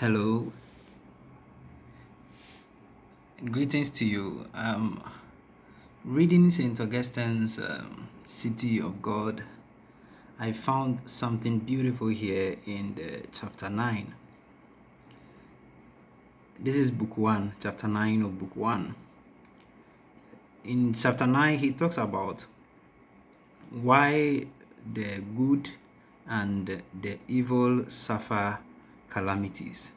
Hello, greetings to you. Reading St. Augustine's City of God, I found something beautiful here in the chapter 9. This is book 1, chapter 9 of book 1. In chapter 9, he talks about why the good and the evil suffer calamities.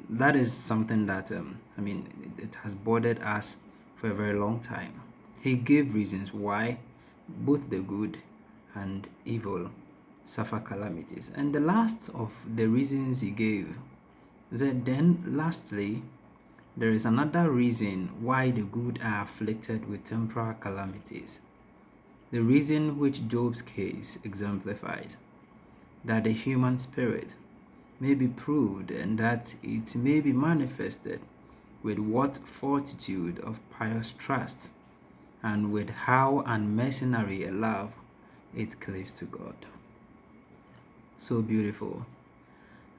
That is something that it has bothered us for a very long time. He gave reasons why both the good and evil suffer calamities, and the last of the reasons he gave said, then lastly there is another reason why the good are afflicted with temporal calamities, the reason which Job's case exemplifies, that the human spirit may be proved, and that it may be manifested with what fortitude of pious trust, and with how unmercenary a love it cleaves to God. So beautiful.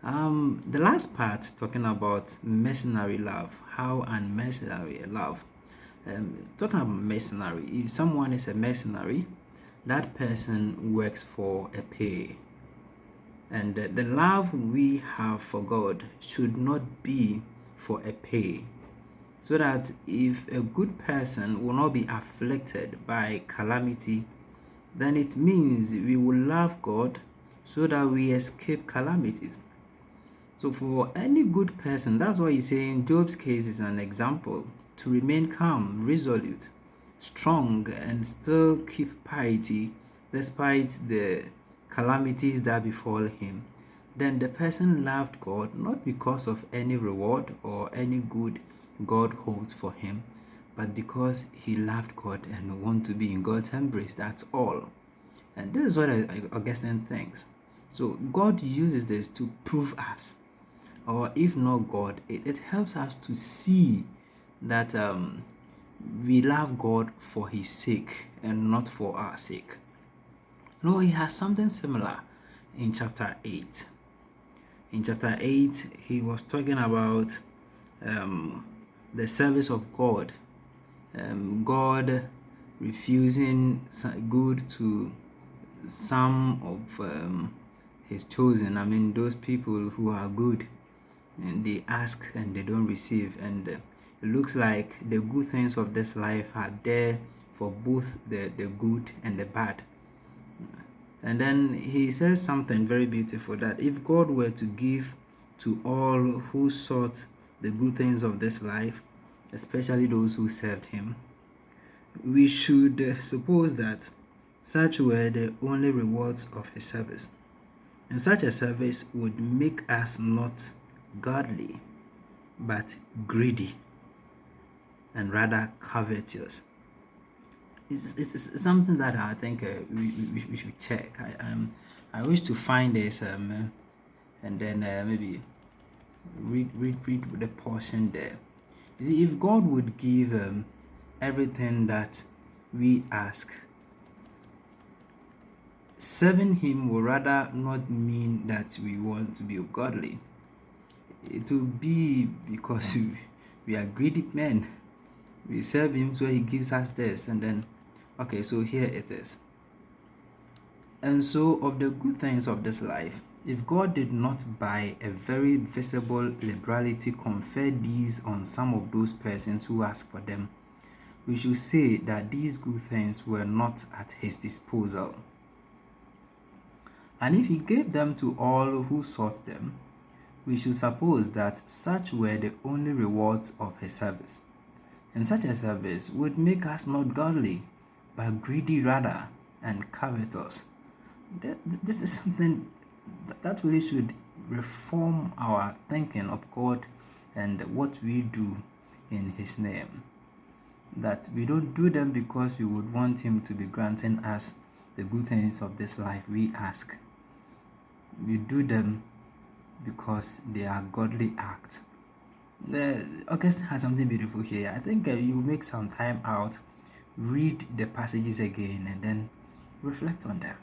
The last part talking about mercenary love, how unmercenary a love. Talking about mercenary, if someone is a mercenary, that person works for a pay. And the love we have for God should not be for a pay. So that if a good person will not be afflicted by calamity, then it means we will love God so that we escape calamities. So for any good person, that's why he's saying Job's case is an example to remain calm, resolute, strong, and still keep piety despite the calamities that befall him. Then the person loved God not because of any reward or any good God holds for him, but because he loved God and want to be in God's embrace. That's all. And this is what Augustine thinks. So God uses this to prove us, or if not God, it helps us to see that we love God for his sake and not for our sake. No, he has something similar in chapter 8. In chapter 8, he was talking about the service of God. God refusing good to some of his chosen. Those people who are good, and they ask and they don't receive. And it looks like the good things of this life are there for both the good and the bad. And then he says something very beautiful, that if God were to give to all who sought the good things of this life, especially those who served him, we should suppose that such were the only rewards of his service. And such a service would make us not godly, but greedy, and rather covetous. It's something that I think we should check. I wish to find this and then maybe read the portion there. You see, if God would give everything that we ask, serving him will rather not mean that we want to be godly. It will be because we are greedy men. We serve him, so he gives us this, and then okay, so here it is. And so of the good things of this life, if God did not by a very visible liberality confer these on some of those persons who ask for them, we should say that these good things were not at his disposal. And if he gave them to all who sought them, we should suppose that such were the only rewards of his service. And such a service would make us not godly, but greedy rather, and covetous. This is something that really should reform our thinking of God and what we do in his name. That we don't do them because we would want him to be granting us the good things of this life we ask. We do them because they are godly acts. Augustine has something beautiful here. I think you make some time out, read the passages again, and then reflect on them.